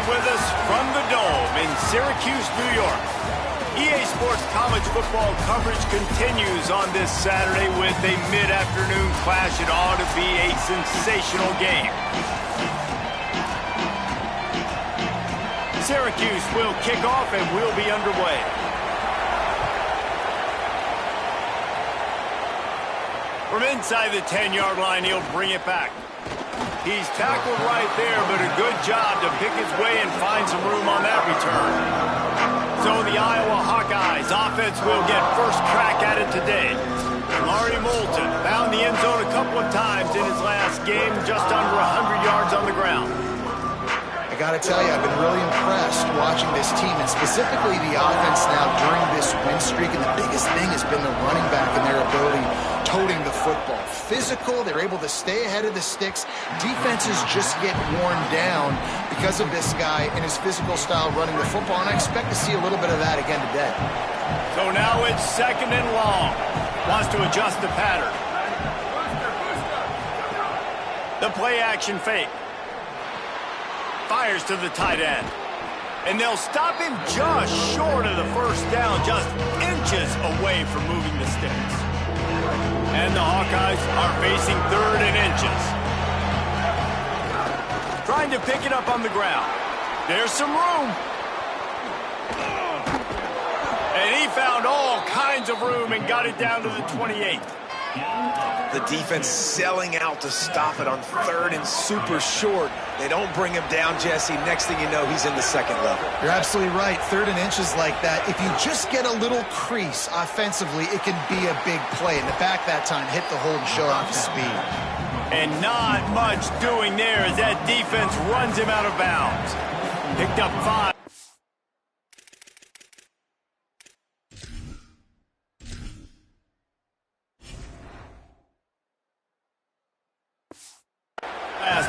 with us from the Dome in Syracuse, New York. EA Sports college football coverage continues on this Saturday with a mid-afternoon clash. It ought to be a sensational game. Syracuse will kick off and we'll be underway. From inside the 10-yard line, he'll bring it back. He's tackled right there, but a good job to pick his way and find some room on that return. So the Iowa Hawkeyes offense will get first crack at it today. Larry Moulton found the end zone a couple of times in his last game, just under 100 yards on the ground. I got to tell you, I've been really impressed watching this team, and specifically the offense now during this win streak. And the biggest thing has been the running back and their ability toting the football. Physical, they're able to stay ahead of the sticks. Defenses just get worn down because of this guy and his physical style running the football, and I expect to see a little bit of that again today. So now it's second and long. Wants to adjust the pattern. The play action fake. Fires to the tight end. And they'll stop him just short of the first down, just inches away from moving the sticks. And the Hawkeyes are facing third and inches. Trying to pick it up on the ground. There's some room. And he found all kinds of room and got it down to the 28. The defense selling out to stop it on third and super short. They don't bring him down, Jesse. Next thing you know, he's in the second level. You're absolutely right. Third and inches like that, if you just get a little crease offensively, it can be a big play. In the back that time, hit the hold and show off his speed. And not much doing there as that defense runs him out of bounds. Picked up 5.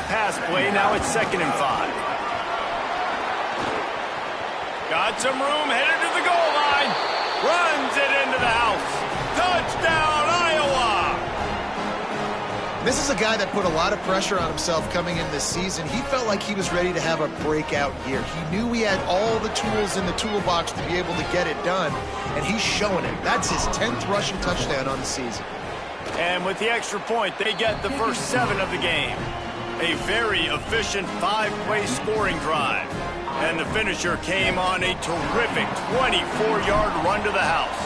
Pass play, now it's 2nd and 5. Got some room, headed to the goal line. Runs it into the house. Touchdown, Iowa! This is a guy that put a lot of pressure on himself coming in this season. He felt like he was ready to have a breakout year. He knew he had all the tools in the toolbox to be able to get it done, and he's showing it. That's his 10th rushing touchdown on the season. And with the extra point, they get the first 7 of the game. A very efficient 5-play scoring drive. And the finisher came on a terrific 24-yard run to the house.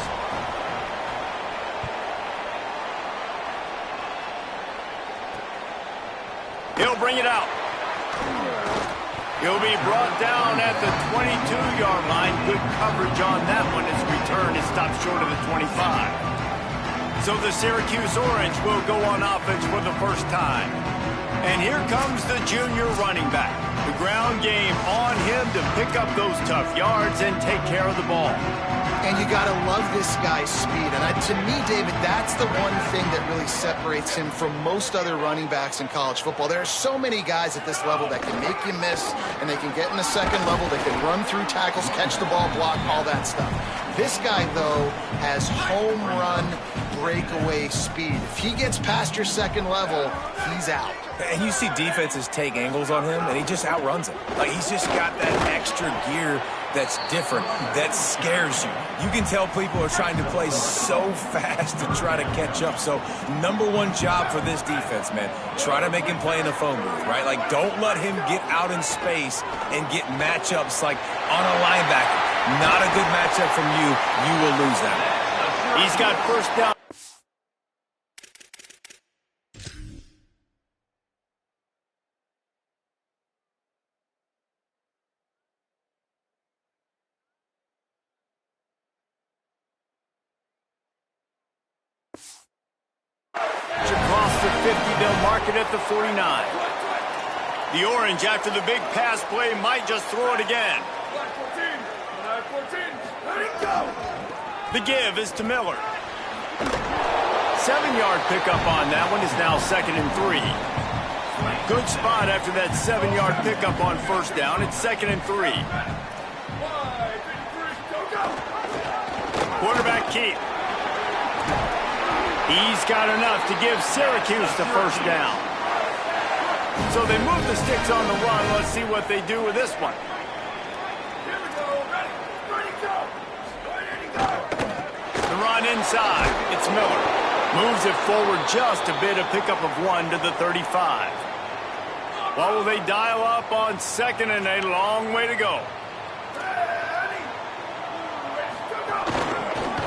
He'll bring it out. He'll be brought down at the 22-yard line. Good coverage on that one. His return is stopped short of the 25. So the Syracuse Orange will go on offense for the first time. And here comes the junior running back. The ground game on him to pick up those tough yards and take care of the ball. And you got to love this guy's speed. And to me, David, that's the one thing that really separates him from most other running backs in college football. There are so many guys at this level that can make you miss, and they can get in the second level. They can run through tackles, catch the ball, block, all that stuff. This guy, though, has home run breakaway speed. If he gets past your second level, he's out. And you see defenses take angles on him, and he just outruns it. Like, he's just got that extra gear that's different, that scares you. You can tell people are trying to play so fast to try to catch up. So, #1 job for this defense, man. Try to make him play in the phone booth, right? Like, don't let him get out in space and get matchups like on a linebacker. Not a good matchup from you. You will lose that. He's got first down. Across the 50, they'll mark it at the 49. The Orange, after the big pass play, might just throw it again. The give is to Miller. 7-yard pickup on that one is now 2nd and 3. Good spot after that 7-yard pickup on first down. It's 2nd and 3. Quarterback keep. He's got enough to give Syracuse the first down. So they move the sticks on the run. Let's see what they do with this one. inside. It's Miller. Moves it forward just a bit, a pickup of 1 to the 35. What will they dial up on 2nd and a long way to go?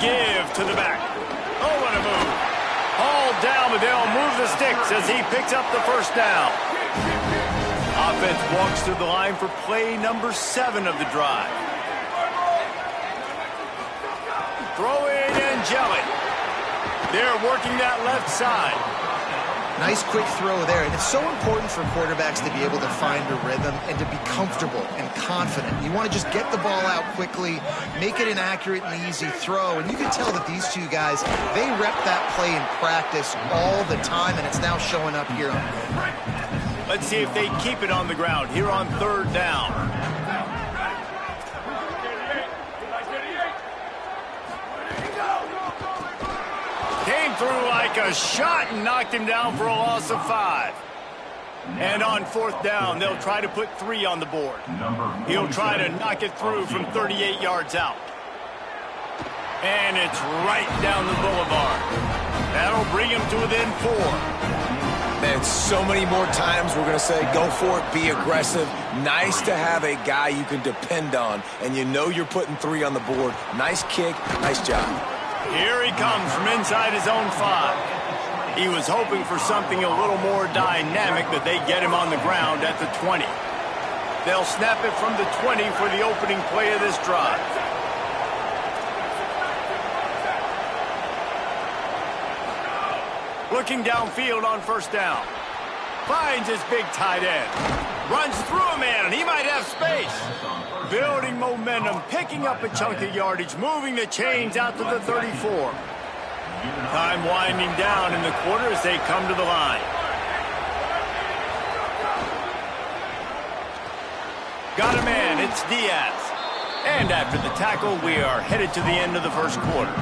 Give to the back. Oh, what a move. Hauled down, but they'll move the sticks as he picks up the first down. Offense walks through the line for play number 7 of the drive. Throw in Angelic. They're working that left side. Nice quick throw there, and it's so important for quarterbacks to be able to find a rhythm and to be comfortable and confident. You want to just get the ball out quickly, make it an accurate and easy throw, and you can tell that these two guys, they rep that play in practice all the time, and it's now showing up here. Let's see if they keep it on the ground here on 3rd down. Came through like a shot and knocked him down for a loss of 5. And on 4th down, they'll try to put 3 on the board. He'll try to knock it through from 38 yards out. And it's right down the boulevard. That'll bring him to within 4. Man, so many more times we're going to say, go for it, be aggressive. Nice to have a guy you can depend on, and you know you're putting 3 on the board. Nice kick, nice job. Here he comes from inside his own 5. He was hoping for something a little more dynamic, but they get him on the ground at the 20. They'll snap it from the 20 for the opening play of this drive. Looking downfield on 1st down. Finds his big tight end. Runs through a man, and he might have space. Building momentum, picking up a chunk of yardage, moving the chains out to the 34. Time winding down in the quarter as they come to the line. Got a man, it's Diaz. And after the tackle, we are headed to the end of the 1st quarter.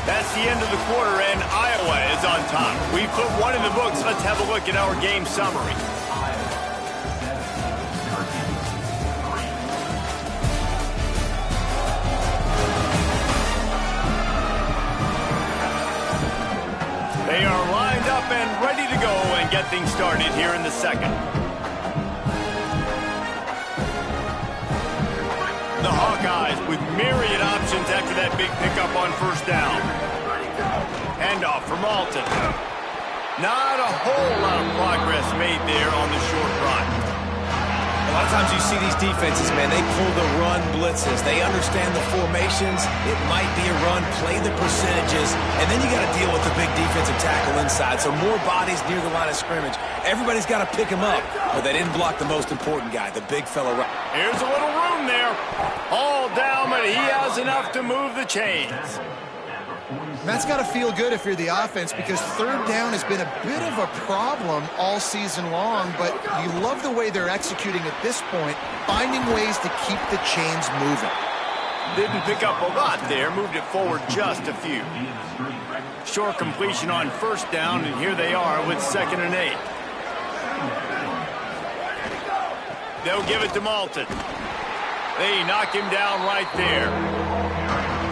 That's the end of the quarter, and Iowa is on top. We put 1 in the books. Let's have a look at our game summary. They are lined up and ready to go and get things started here in the 2nd. The Hawkeyes with myriad options after that big pickup on 1st down. Handoff from Alton. Not a whole lot of progress made there on the short run. A lot of times you see these defenses, man, they pull the run blitzes. They understand the formations. It might be a run, play the percentages, and then you got to deal with the big defensive tackle inside. So more bodies near the line of scrimmage. Everybody's got to pick him up, but they didn't block the most important guy, the big fella. Here's a little room there. All down, but he has enough to move the chains. That's got to feel good if you're the offense, because 3rd down has been a bit of a problem all season long, but you love the way they're executing at this point, finding ways to keep the chains moving. Didn't pick up a lot there, moved it forward just a few. Short completion on 1st down, and here they are with 2nd and 8. They'll give it to Malton. They knock him down right there.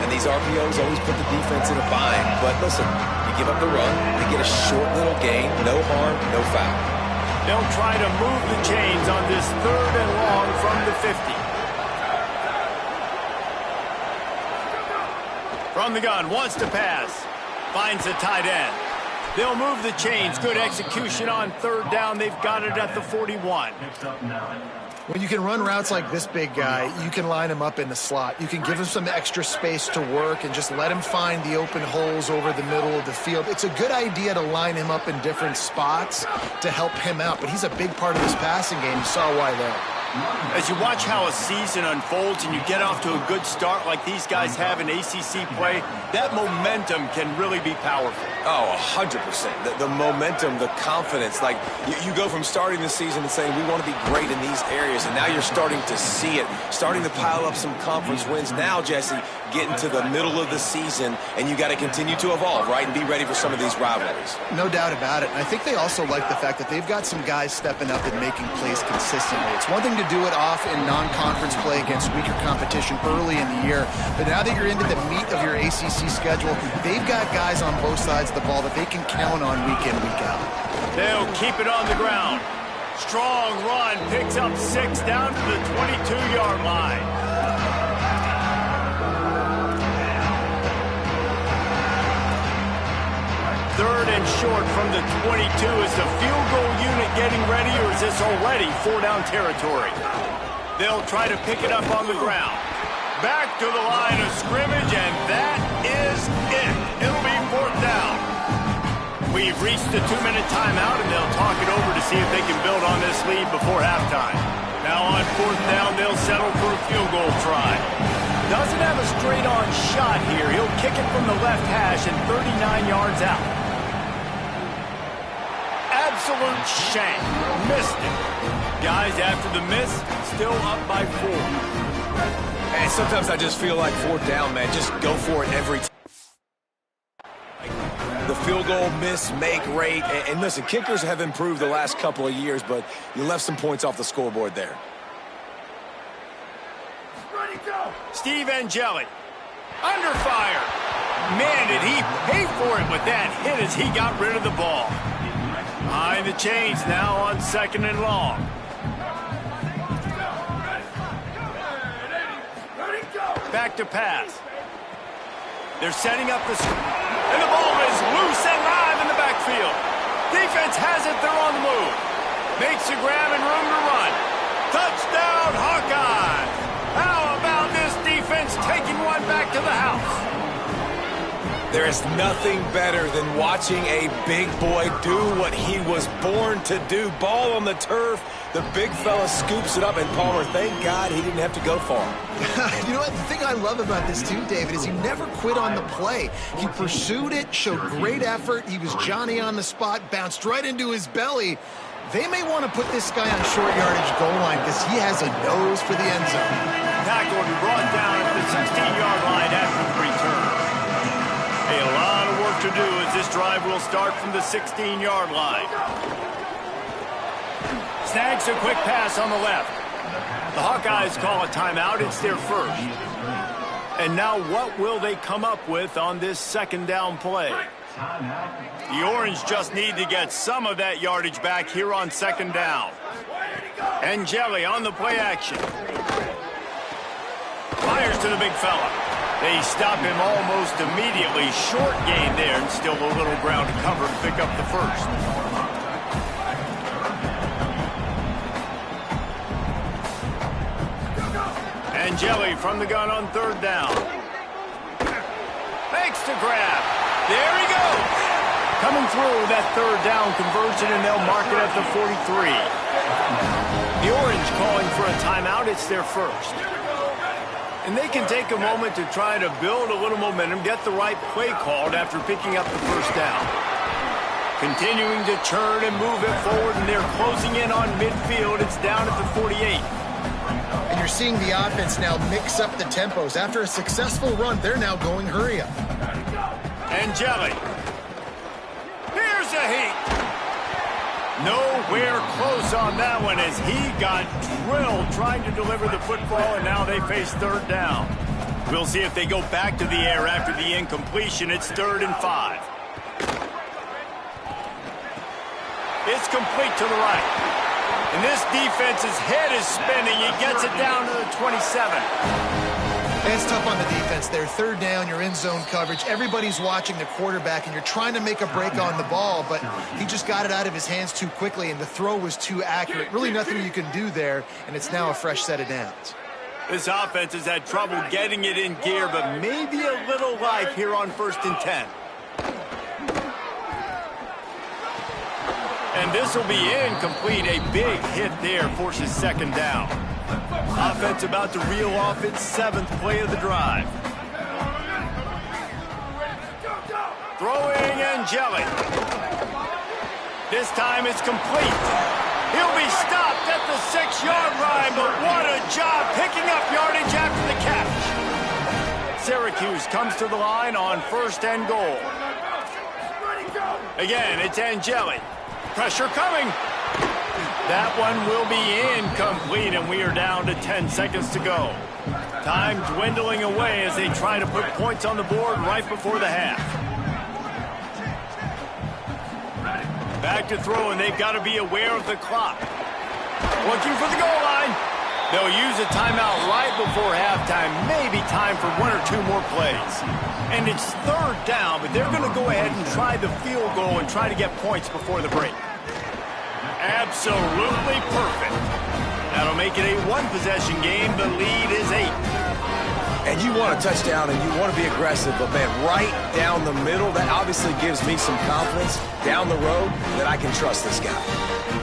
And these RPOs always put the defense in a bind. But listen, you give up the run, they get a short little gain, no harm, no foul. They'll try to move the chains on this 3rd and long from the 50. From the gun, wants to pass. Finds the tight end. They'll move the chains. Good execution on 3rd down. They've got it at the 41. When you can run routes like this big guy, you can line him up in the slot. You can give him some extra space to work and just let him find the open holes over the middle of the field. It's a good idea to line him up in different spots to help him out, but he's a big part of this passing game. You saw why there. As you watch how a season unfolds and you get off to a good start like these guys have in ACC play, that momentum can really be powerful. Oh, 100%. The momentum, the confidence. Like, you go from starting the season and saying, we want to be great in these areas, and now you're starting to see it, starting to pile up some conference wins. Now, Jesse, getting to the middle of the season, and you got to continue to evolve, right, and be ready for some of these rivalries. No doubt about it. And I think they also like the fact that they've got some guys stepping up and making plays consistently. It's one thing to do it off in non-conference play against weaker competition early in the year, but now that you're into the meat of your ACC schedule, they've got guys on both sides of the ball that they can count on week in, week out. They'll keep it on the ground. Strong run, picks up 6 down to the 22-yard line. Third and short from the 22. Is the field goal unit getting ready, or is this already 4-down territory? They'll try to pick it up on the ground. Back to the line of scrimmage, and that is it. It'll be 4th down. We've reached the 2-minute timeout, and they'll talk it over to see if they can build on this lead before halftime. Now on 4th down, they'll settle for a field goal try. Doesn't have a straight-on shot here. He'll kick it from the left hash and 39 yards out. Absolute shank. Missed it. Guys, after the miss, still up by 4. And sometimes I just feel like 4th down, man. Just go for it every time. The field goal miss, make rate. And listen, kickers have improved the last couple of years, but you left some points off the scoreboard there. Ready, go. Steve Angeli. Under fire. Man, did he pay for it with that hit as he got rid of the ball. Behind the chains now on 2nd and long. Back to pass. They're setting up the... And the ball is loose and live in the backfield. Defense has it. They're on the move. Makes a grab and room to run. Touchdown, Hawkeyes. How about this defense taking one back to the house? There is nothing better than watching a big boy do what he was born to do. Ball on the turf. The big fella scoops it up, and Palmer, thank God he didn't have to go far. You know what? The thing I love about this too, David, is he never quit on the play. He pursued it, showed great effort. He was Johnny on the spot, bounced right into his belly. They may want to put this guy on short yardage goal line because he has a nose for the end zone. Tackled and brought down at the 16-yard line after the return. A lot of work to do as this drive will start from the 16-yard line. Snags a quick pass on the left. The Hawkeyes call a timeout. It's their first. And now what will they come up with on this 2nd down play? The Orange just need to get some of that yardage back here on 2nd down. Angeli on the play action. Fires to the big fella. They stop him almost immediately. Short gain there, and still a little ground to cover and pick up the first. Angeli from the gun on 3rd down. Makes the grab. There he goes. Coming through that 3rd down conversion, and they'll mark it at the 43. The Orange calling for a timeout. It's their first. And they can take a moment to try to build a little momentum, get the right play called after picking up the 1st down. Continuing to churn and move it forward, and they're closing in on midfield. It's down at the 48. And you're seeing the offense now mix up the tempos. After a successful run, they're now going hurry up. Angeli. Here's a heat. Nowhere close on that one as he got drilled trying to deliver the football, and now they face 3rd down. We'll see if they go back to the air after the incompletion. It's 3rd and 5. It's complete to the right. And this defense's head is spinning. He gets it down to the 27. And it's tough on the defense there. 3rd down, you're in zone coverage. Everybody's watching the quarterback, and you're trying to make a break on the ball, but he just got it out of his hands too quickly, and the throw was too accurate. Really nothing you can do there, and it's now a fresh set of downs. This offense has had trouble getting it in gear, but maybe a little life here on 1st and 10. And this will be incomplete. A big hit there forces 2nd down. Offense about to reel off its 7th play of the drive. Throwing Angeli. This time it's complete. He'll be stopped at the 6-yard line, but what a job picking up yardage after the catch. Syracuse comes to the line on 1st and goal. Again, it's Angeli. Pressure coming. That one will be incomplete, and we are down to 10 seconds to go. Time dwindling away as they try to put points on the board right before the half. Back to throw, and they've got to be aware of the clock. Looking for the goal line. They'll use a timeout right before halftime. Maybe time for 1 or 2 more plays. And it's 3rd down, but they're going to go ahead and try the field goal and try to get points before the break. Absolutely perfect. That'll make it a 1-possession game. The lead is 8. And you want a touchdown and you want to be aggressive, but man, right down the middle, that obviously gives me some confidence down the road that I can trust this guy.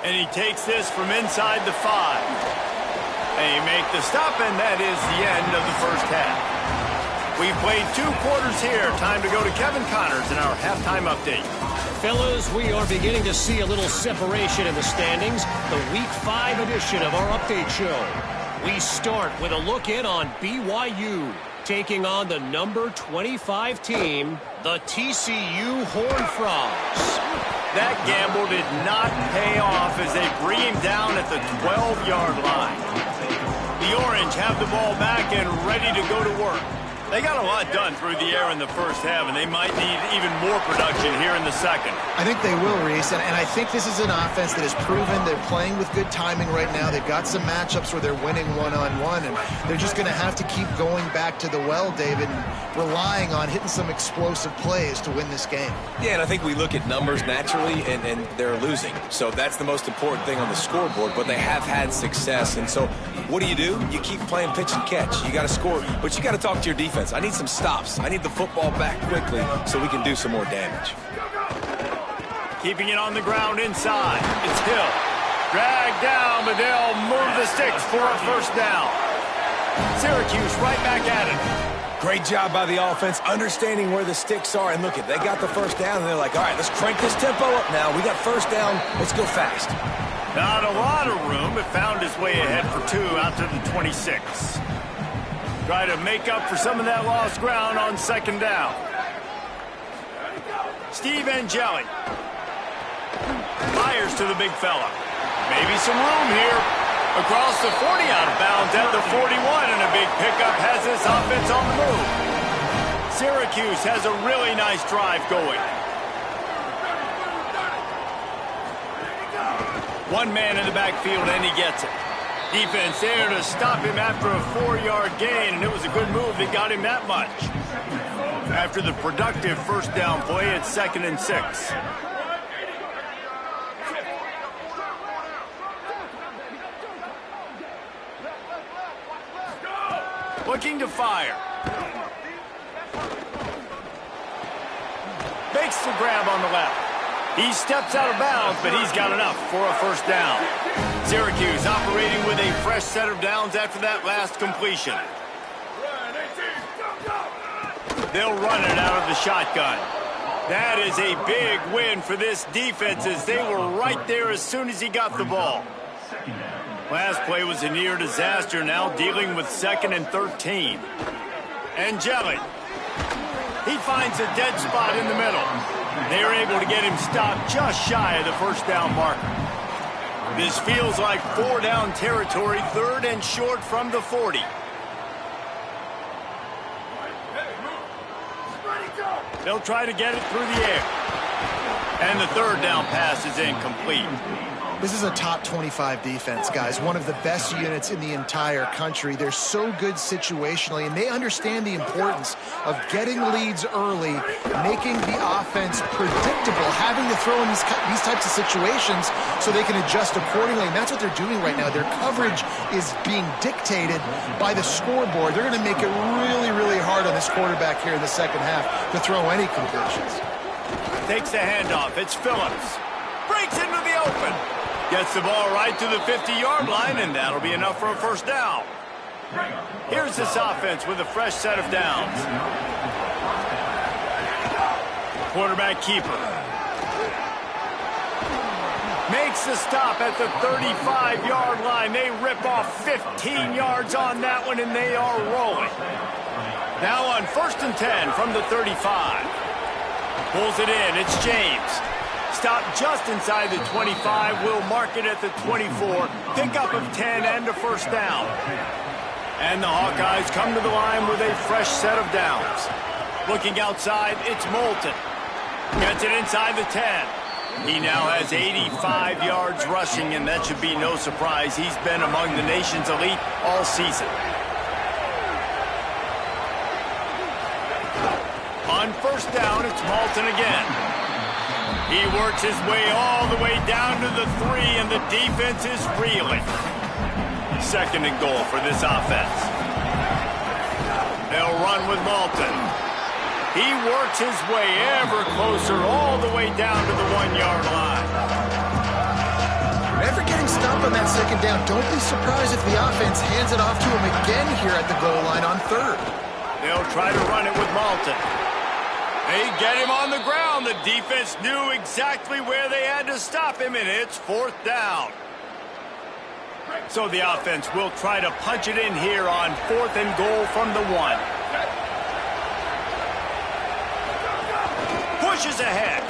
And he takes this from inside the 5. They make the stop, and that is the end of the first half. We've played 2 quarters here. Time to go to Kevin Connors in our halftime update. Fellas, we are beginning to see a little separation in the standings. The Week 5 edition of our update show. We start with a look in on BYU, taking on the number 25 team, the TCU Horned Frogs. That gamble did not pay off as they bring him down at the 12-yard line. The Orange have the ball back and ready to go to work. They got a lot done through the air in the first half, and they might need even more production here in the second. I think they will, Reese, and I think this is an offense that has proven they're playing with good timing right now. They've got some matchups where they're winning one-on-one, and they're just going to have to keep going back to the well, David, and relying on hitting some explosive plays to win this game. Yeah, and I think we look at numbers naturally, and they're losing. So that's the most important thing on the scoreboard, but they have had success. And so what do? You keep playing pitch and catch. You got to score, but you got to talk to your defense. I need some stops. I need the football back quickly so we can do some more damage. Keeping it on the ground inside. It's Hill. Dragged down, but they'll move the sticks for a 1st down. Syracuse right back at it. Great job by the offense, understanding where the sticks are. And look, they got the 1st down, and they're like, all right, let's crank this tempo up now. We got 1st down. Let's go fast. Not a lot of room, but found his way ahead for 2 out to the 26. Try to make up for some of that lost ground on 2nd down. Steve Angeli. Fires to the big fella. Maybe some room here. Across the 40 out of bounds at the 41, and a big pickup has this offense on the move. Syracuse has a really nice drive going. One man in the backfield, and he gets it. Defense there to stop him after a 4-yard gain, and it was a good move that got him that much. After the productive 1st down play, it's 2nd and 6. Looking to fire. Makes the grab on the left. He steps out of bounds, but he's got enough for a 1st down. Syracuse operating with a fresh set of downs after that last completion. They'll run it out of the shotgun. That is a big win for this defense as they were right there as soon as he got the ball. Last play was a near disaster, now dealing with 2nd and 13. Angeli. He finds a dead spot in the middle. They're able to get him stopped just shy of the 1st down marker. This feels like 4-down territory, 3rd and short from the 40. They'll try to get it through the air. And the 3rd down pass is incomplete. This is a top 25 defense, guys. One of the best units in the entire country. They're so good situationally, and they understand the importance of getting leads early, making the offense predictable, having to throw in these types of situations so they can adjust accordingly. And that's what they're doing right now. Their coverage is being dictated by the scoreboard. They're going to make it really, really hard on this quarterback here in the second half to throw any completions. Takes the handoff. It's Phillips. Breaks into the open. Gets the ball right to the 50-yard line, and that'll be enough for a first down. Here's this offense with a fresh set of downs. Quarterback keeper. Makes the stop at the 35-yard line. They rip off 15 yards on that one, and they are rolling. Now on 1st and 10 from the 35. Pulls it in. It's James. Stop just inside the 25. Will mark it at the 24. Pickup of 10 and a first down. And the Hawkeyes come to the line with a fresh set of downs. Looking outside, it's Moulton. Gets it inside the 10. He now has 85 yards rushing, and that should be no surprise. He's been among the nation's elite all season. On first down, it's Moulton again. He works his way all the way down to the 3, and the defense is reeling. 2nd and goal for this offense. They'll run with Moulton. He works his way ever closer all the way down to the 1-yard line. After getting stopped on that 2nd down, don't be surprised if the offense hands it off to him again here at the goal line on 3rd. They'll try to run it with Moulton. They get him on the ground. The defense knew exactly where they had to stop him, and it's 4th down. So the offense will try to punch it in here on 4th and goal from the 1. Pushes ahead.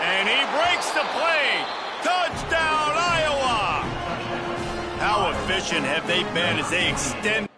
And he breaks the play. Touchdown, Iowa! How efficient have they been as they extend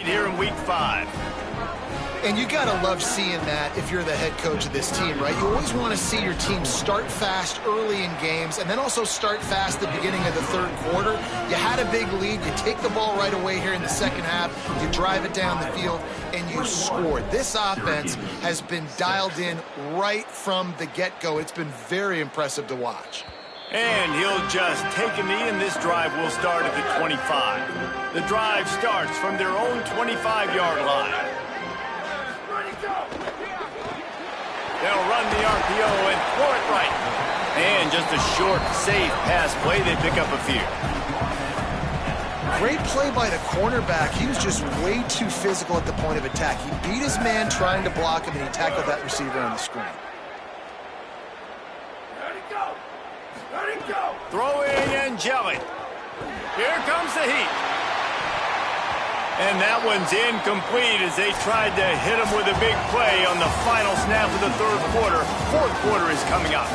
here in week 5. And you gotta love seeing that if you're the head coach of this team, right? You always want to see your team start fast early in games and then also start fast at the beginning of the third quarter. You had a big lead, you take the ball right away here in the second half, you drive it down the field, and you scored. This offense has been dialed in right from the get-go. It's been very impressive to watch. And he'll just take a knee, and this drive will start at the 25. The drive starts from their own 25-yard line. They'll run the RPO and throw it right. And just a short, safe pass play. They pick up a few. Great play by the cornerback. He was just way too physical at the point of attack. He beat his man trying to block him, and he tackled that receiver on the screen. Throwing and jelly. Here comes the heat. And that one's incomplete as they tried to hit him with a big play on the final snap of the third quarter. Fourth quarter is coming up.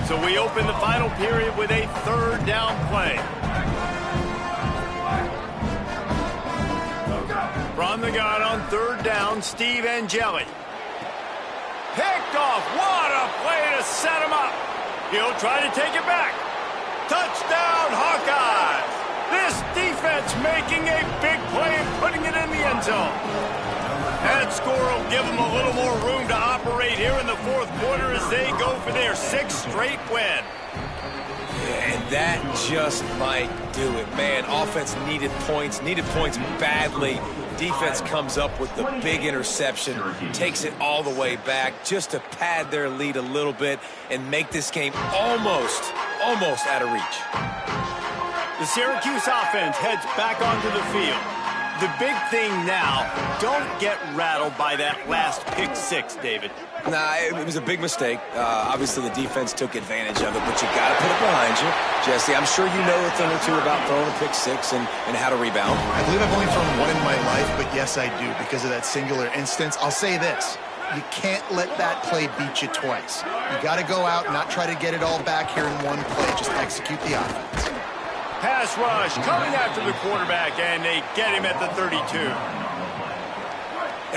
So we open the final period with a third down play. From the gun on third down, Steve Angeli. Picked off. What a play to set him up. He'll try to take it back. Touchdown, Hawkeyes. This defense making a big play and putting it in the end zone. That score will give them a little more room to operate here in the fourth quarter as they go for their sixth straight win. And that just might do it, man. Offense needed points badly. Defense comes up with the big interception, takes it all the way back just to pad their lead a little bit and make this game almost out of reach. The Syracuse offense heads back onto the field. The big thing now, don't get rattled by that last pick six, David. Nah, it was a big mistake. Obviously, the defense took advantage of it, but you got to put it behind you. Jesse, I'm sure you know a thing or two about throwing a pick six and how to rebound. I believe I've only thrown one in my life, but yes, I do because of that singular instance. I'll say this. You can't let that play beat you twice. You got to go out and not try to get it all back here in one play. Just execute the offense. Pass rush coming after the quarterback, and they get him at the 32.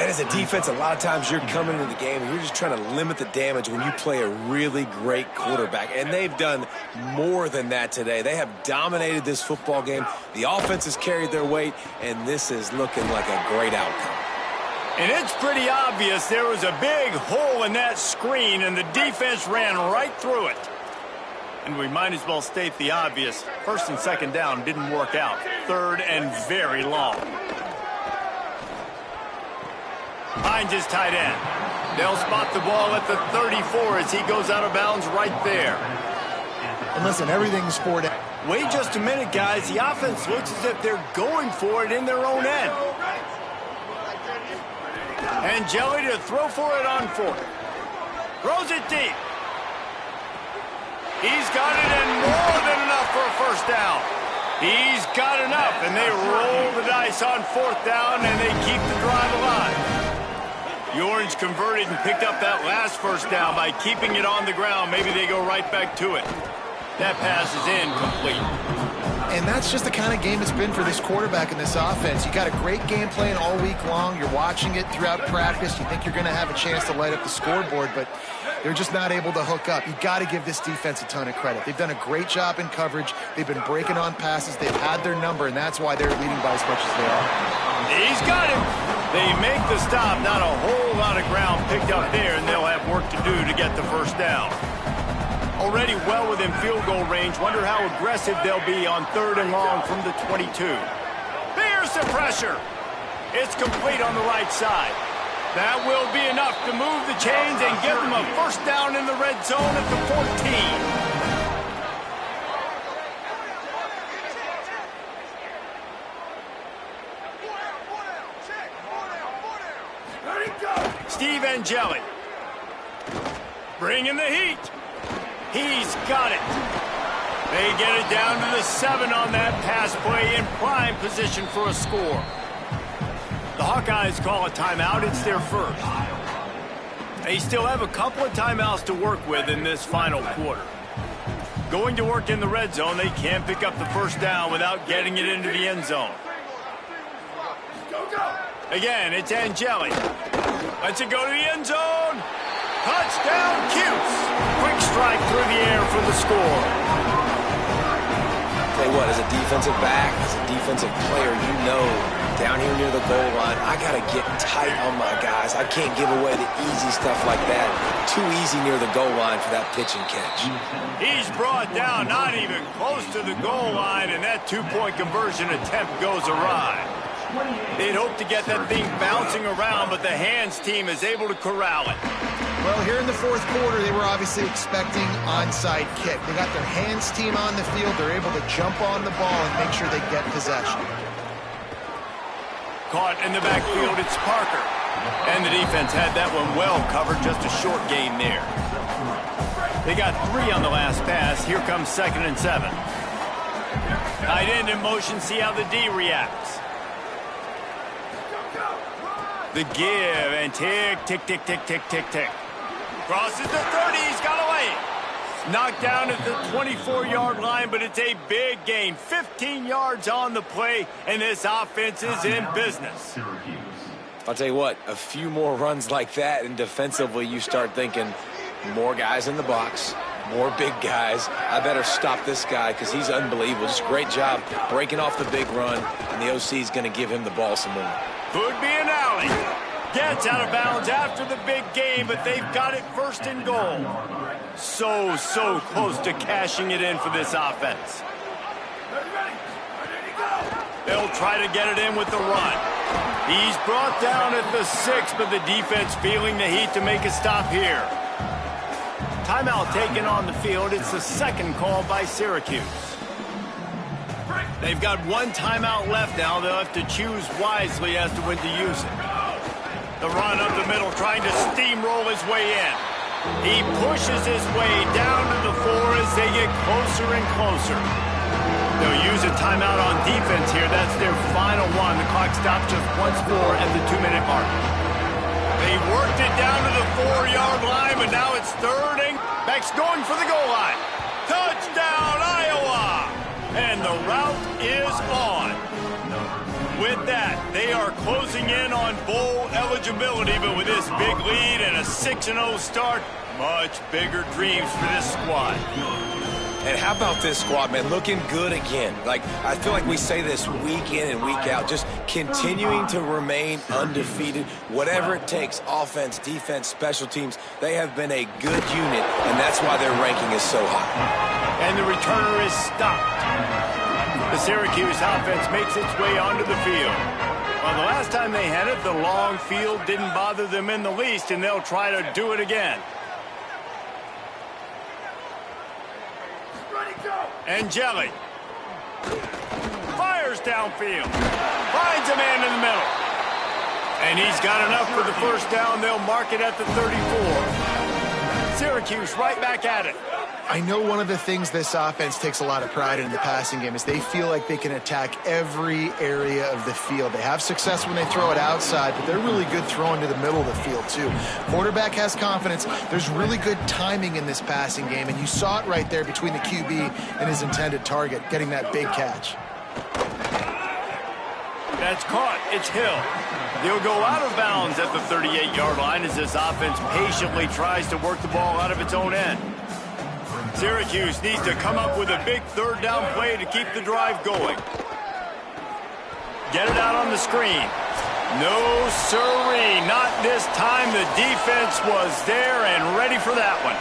And as a defense, a lot of times you're coming into the game and you're just trying to limit the damage when you play a really great quarterback. And they've done more than that today. They have dominated this football game. The offense has carried their weight, and this is looking like a great outcome. And it's pretty obvious there was a big hole in that screen, and the defense ran right through it. And we might as well state the obvious. First and second down didn't work out. Third and very long. Finds his tight end. They'll spot the ball at the 34 as he goes out of bounds right there. And listen, everything's for it. Wait just a minute, guys. The offense looks as if they're going for it in their own end. And Jelly to throw for it on fourth. Throws it deep. He's got it, and more than enough for a first down. He's got enough, and they roll the dice on fourth down, and they keep the drive alive. The Orange converted and picked up that last first down by keeping it on the ground. Maybe they go right back to it. That pass is incomplete. And that's just the kind of game it's been for this quarterback and this offense. You got a great game plan all week long. You're watching it throughout practice. You think you're going to have a chance to light up the scoreboard, but they're just not able to hook up. You got to give this defense a ton of credit. They've done a great job in coverage. They've been breaking on passes. They've had their number, and that's why they're leading by as much as they are. He's got him. They make the stop. Not a whole lot of ground picked up there, and they'll have work to do to get the first down. Already well within field goal range. Wonder how aggressive they'll be on third and long from the 22. There's the pressure. It's complete on the right side. That will be enough to move the chains and give them a first down in the red zone at the 14. Steve Angeli. Bringing the heat. He's got it. They get it down to the 7 on that pass play in prime position for a score. The Hawkeyes call a timeout. It's their first. They still have a couple of timeouts to work with in this final quarter. Going to work in the red zone, they can't pick up the first down without getting it into the end zone. Again, it's Angeli. Lets it go to the end zone. Touchdown, Cuse. Quick strike through the air for the score. Tell you what, as a defensive back, as a defensive player, you know, down here near the goal line, I got to get tight on my guys. I can't give away the easy stuff like that. Too easy near the goal line for that pitch and catch. He's brought down, not even close to the goal line, and that two-point conversion attempt goes awry. They'd hope to get that thing bouncing around, but the hands team is able to corral it. Well, here in the fourth quarter, they were obviously expecting onside kick. They got their hands team on the field. They're able to jump on the ball and make sure they get possession. Caught in the backfield, it's Parker. And the defense had that one well covered, just a short gain there. They got 3 on the last pass. Here comes 2nd and 7. Tight end in motion, see how the D reacts. The give, and tick, tick, tick, tick, tick, tick, tick. Crosses the 30, he's got away. Knocked down at the 24-yard line, but it's a big gain. 15 yards on the play, and this offense is in business. I'll tell you what, a few more runs like that, and defensively you start thinking more guys in the box, more big guys. I better stop this guy because he's unbelievable. Just a great job breaking off the big run, and the OC is going to give him the ball some more. Could be an alley. Gets out of bounds after the big game, but they've got it 1st and goal. So close to cashing it in for this offense. They'll try to get it in with the run. He's brought down at the 6, but the defense feeling the heat to make a stop here. Timeout taken on the field. It's the 2nd call by Syracuse. They've got 1 timeout left now. They'll have to choose wisely as to when to use it. The run up the middle, trying to steamroll his way in. He pushes his way down to the 4 as they get closer and closer. They'll use a timeout on defense here. That's their final one. The clock stops just once more at the 2-minute mark. They worked it down to the 4-yard line, but now it's 3rd and Beck's going for the goal line. Touchdown, Iowa! And the route is on. With that, they are closing in on bowl eligibility, but with this big lead and a 6-0 start, much bigger dreams for this squad. And how about this squad, man? Looking good again. Like, I feel like we say this week in and week out, just continuing to remain undefeated. Whatever it takes, offense, defense, special teams, they have been a good unit, and that's why their ranking is so high. And the returner is stopped. The Syracuse offense makes its way onto the field. Well, the last time they had it, the long field didn't bother them in the least, and they'll try to do it again. Angeli fires downfield, finds a man in the middle, and he's got enough for the first down. They'll mark it at the 34. Syracuse right back at it. I know one of the things this offense takes a lot of pride in the passing game is they feel like they can attack every area of the field. They have success when they throw it outside, but they're really good throwing to the middle of the field too. Quarterback has confidence. There's really good timing in this passing game, and you saw it right there between the QB and his intended target, getting that big catch. That's caught. It's Hill. He'll go out of bounds at the 38-yard line as this offense patiently tries to work the ball out of its own end. Syracuse needs to come up with a big 3rd down play to keep the drive going. Get it out on the screen. No siree, not this time. The defense was there and ready for that one.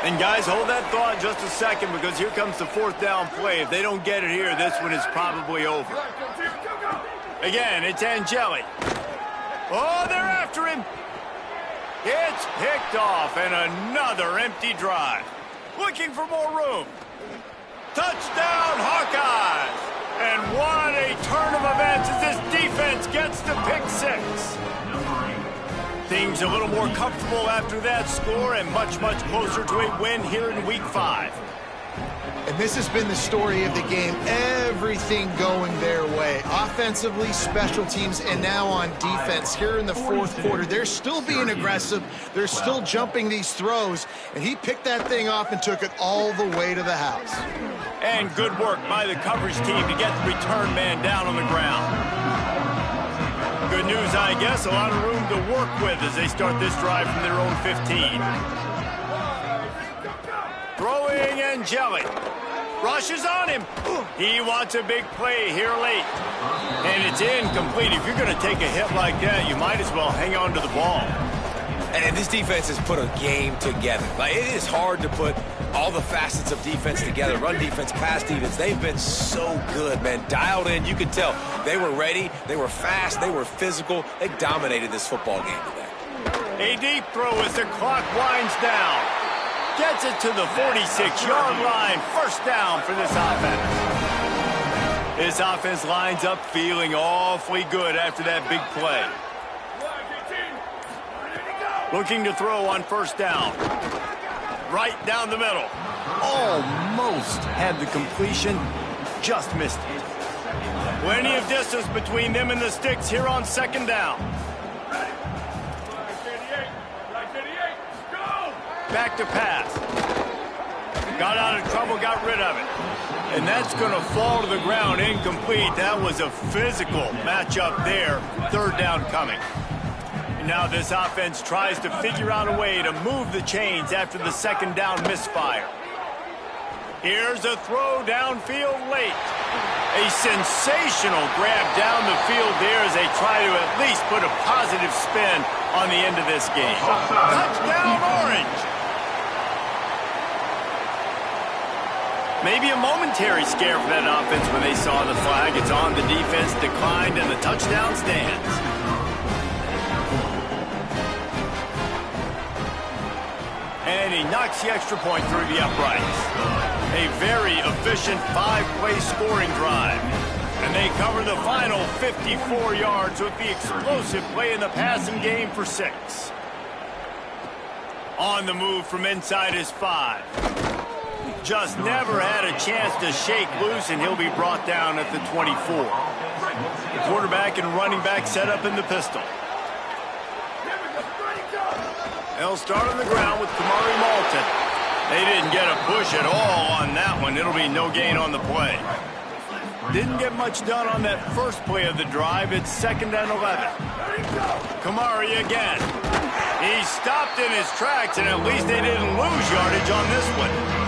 And guys, hold that thought just a second, because here comes the 4th down play. If they don't get it here, this one is probably over. Again, it's Angeli. Oh, they're after him. It's picked off, and another empty drive. Looking for more room. Touchdown, Hawkeyes! And what a turn of events as this defense gets the pick 6. Things a little more comfortable after that score, and much, much closer to a win here in Week 5. And this has been the story of the game. Everything going their way. Offensively, special teams, and now on defense. Here in the fourth quarter, they're still being aggressive. They're still jumping these throws. And he picked that thing off and took it all the way to the house. And good work by the coverage team to get the return man down on the ground. Good news, I guess. A lot of room to work with as they start this drive from their own 15. Throwing and jelly. Rushes on him. He wants a big play here late. And it's incomplete. If you're going to take a hit like that, you might as well hang on to the ball. And this defense has put a game together. Like, it is hard to put all the facets of defense together. Run defense, pass defense. They've been so good, man. Dialed in. You could tell they were ready. They were fast. They were physical. They dominated this football game today. A deep throw as the clock winds down. Gets it to the 46-yard line. First down for this offense. This offense lines up feeling awfully good after that big play. Looking to throw on first down. Right down the middle. Almost had the completion. Just missed it. Plenty of distance between them and the sticks here on second down. Back to pass. Got out of trouble, got rid of it. And that's going to fall to the ground incomplete. That was a physical matchup there. Third down coming. And now this offense tries to figure out a way to move the chains after the second down misfire. Here's a throw downfield late. A sensational grab down the field there as they try to at least put a positive spin on the end of this game. Touchdown, Orange! Maybe a momentary scare for that offense when they saw the flag. It's on, the defense declined, and the touchdown stands. And he knocks the extra point through the uprights. A very efficient five-play scoring drive. And they cover the final 54 yards with the explosive play in the passing game for 6. On the move from inside his 5. Just never had a chance to shake loose, and he'll be brought down at the 24. The quarterback and running back set up in the pistol. They'll start on the ground with Kamari Malton. They didn't get a push at all on that one. It'll be no gain on the play. Didn't get much done on that first play of the drive. It's 2nd and 11. Kamari again. He stopped in his tracks, and at least they didn't lose yardage on this one.